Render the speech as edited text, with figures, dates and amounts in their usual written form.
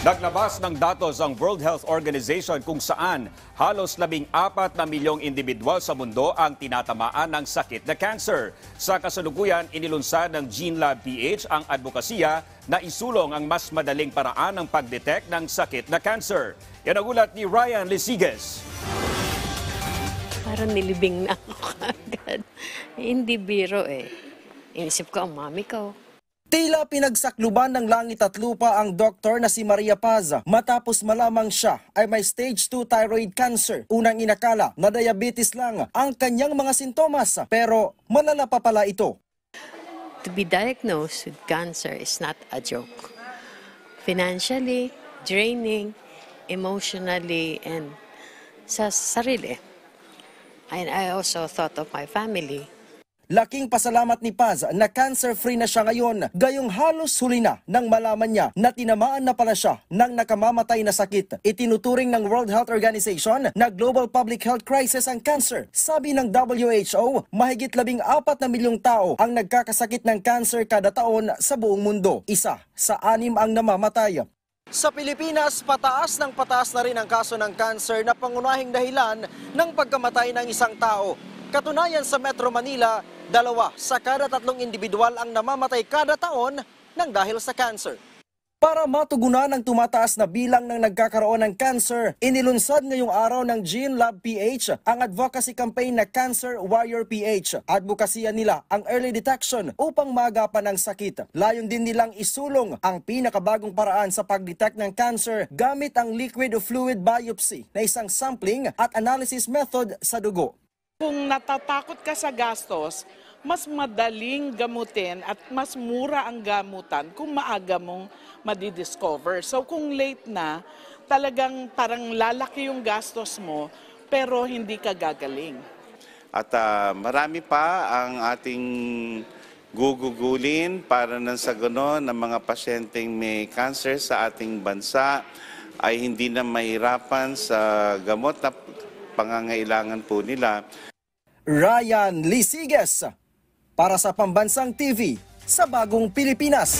Naglabas ng datos ang World Health Organization kung saan halos 14 na milyong individual sa mundo ang tinatamaan ng sakit na cancer. Sa kasalukuyan, inilunsad ng GeneLab PH ang advokasya na isulong ang mas madaling paraan ng pagdetect ng sakit na cancer. Yan ang ulat ni Ryan Lisiges. Parang nilibing na ako agad. Hindi biro eh. Inisip ko ang mami ko. Tila pinagsakluban ng langit at lupa ang doktor na si Maria Paz matapos malamang siya ay may stage 2 thyroid cancer. Unang inakala na diabetes lang ang kanyang mga sintomas pero malala pa pala ito. To be diagnosed with cancer is not a joke. Financially, draining, emotionally, and sa sarili. And I also thought of my family. Laking pasalamat ni Paz na cancer-free na siya ngayon, gayong halos huli na nang malaman niya na tinamaan na pala siya ng nakamamatay na sakit. Itinuturing ng World Health Organization na global public health crisis ang cancer. Sabi ng WHO, mahigit 14 na milyong tao ang nagkakasakit ng cancer kada taon sa buong mundo. Isa sa 6 ang namamatay. Sa Pilipinas, pataas na rin ang kaso ng cancer na pangunahing dahilan ng pagkamatay ng isang tao. Katunayan sa Metro Manila, 2 sa kada 3 individual ang namamatay kada taon ng dahil sa cancer. Para matugunan ang tumataas na bilang ng nagkakaroon ng cancer, inilunsad ngayong araw ng GeneLab PH ang advocacy campaign na Cancer Warrior PH. Advokasya nila ang early detection upang maagapan ang sakit. Layon din nilang isulong ang pinakabagong paraan sa pag-detect ng cancer gamit ang liquid fluid biopsy na isang sampling at analysis method sa dugo. Kung natatakot ka sa gastos, mas madaling gamutin at mas mura ang gamutan kung maaga mong madidiscover. So kung late na, talagang parang lalaki yung gastos mo pero hindi ka gagaling. At marami pa ang ating gugugulin para nang sa ganon ng mga pasyenteng may cancer sa ating bansa ay hindi na mahirapan sa gamot na pangangailangan po nila. Ryan Lisiges para sa Pambansang TV sa Bagong Pilipinas.